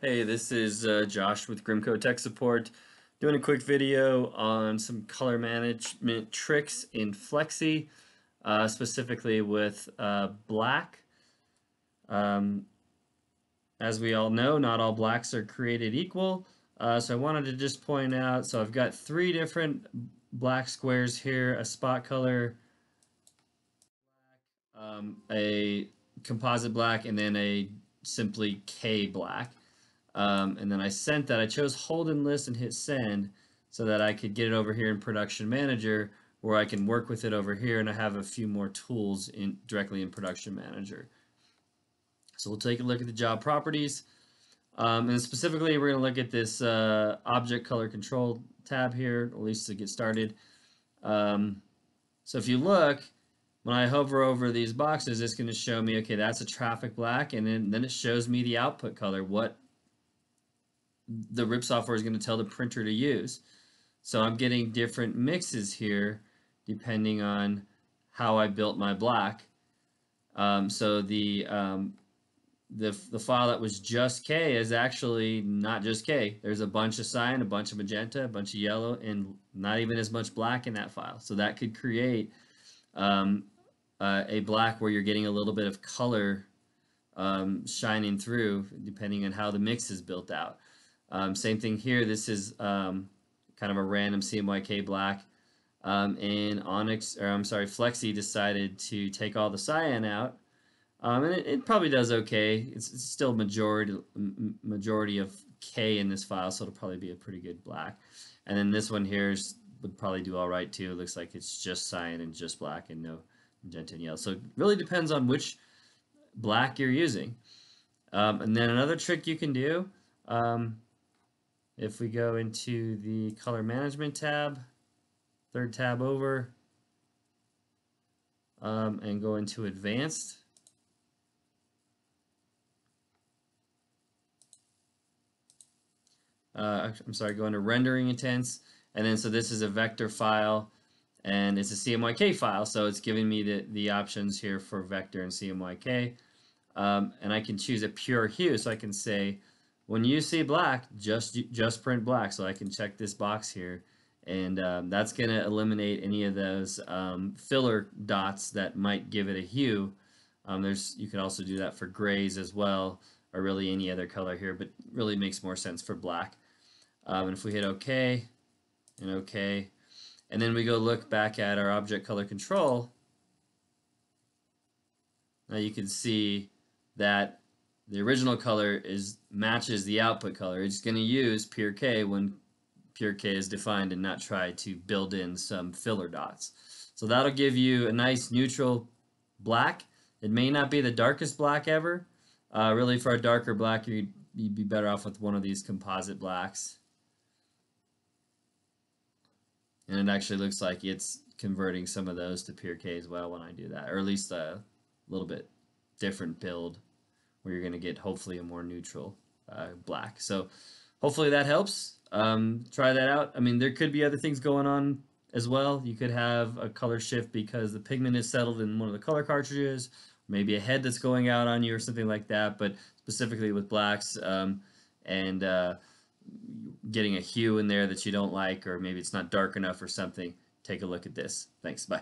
Hey, this is Josh with Grimco Tech Support, doing a quick video on some color management tricks in Flexi, specifically with black. Um, as we all know, not all blacks are created equal, so I wanted to just point out, so I've got three different black squares here, a spot color, a composite black, and then a simply K black. And then I sent that. I chose hold and list and hit send so that I could get it over here in Production Manager where I can work with it over here, and I have a few more tools directly in Production Manager. So we'll take a look at the job properties. And specifically, we're going to look at this object color control tab here, at least to get started. So if you look, when I hover over these boxes, it's going to show me, okay, that's a traffic black, and then it shows me the output color, what the RIP software is going to tell the printer to use. So I'm getting different mixes here depending on how I built my black. So the file that was just K is actually not just K. There's a bunch of cyan, a bunch of magenta, a bunch of yellow, and not even as much black in that file. So that could create a black where you're getting a little bit of color shining through depending on how the mix is built out. Same thing here. This is kind of a random CMYK black. And Flexi decided to take all the cyan out. And it probably does okay. It's still majority of K in this file, so it'll probably be a pretty good black. And then this one here would probably do all right too. It looks like it's just cyan and just black and no magenta and yellow. So it really depends on which black you're using. And then another trick you can do, if we go into the color management tab, third tab over, and go into advanced, go into rendering intents, and then so this is a vector file, and it's a CMYK file, so it's giving me the options here for vector and CMYK, and I can choose a pure hue, so I can say, when you see black, just print black. So I can check this box here, and that's going to eliminate any of those filler dots that might give it a hue. You can also do that for grays as well, or really any other color here, but really makes more sense for black. And if we hit OK and OK, and then we go look back at our object color control, now you can see that the original color matches the output color. It's going to use pure K when pure K is defined and not try to build in some filler dots. So that'll give you a nice neutral black. It may not be the darkest black ever. Really, for a darker black, you'd be better off with one of these composite blacks. And it actually looks like it's converting some of those to pure K as well when I do that, or at least a little bit different build where you're going to get hopefully a more neutral black. So hopefully that helps. Try that out. I mean, there could be other things going on as well. You could have a color shift because the pigment is settled in one of the color cartridges, maybe a head that's going out on you or something like that, but specifically with blacks and getting a hue in there that you don't like, or maybe it's not dark enough or something, take a look at this. Thanks. Bye.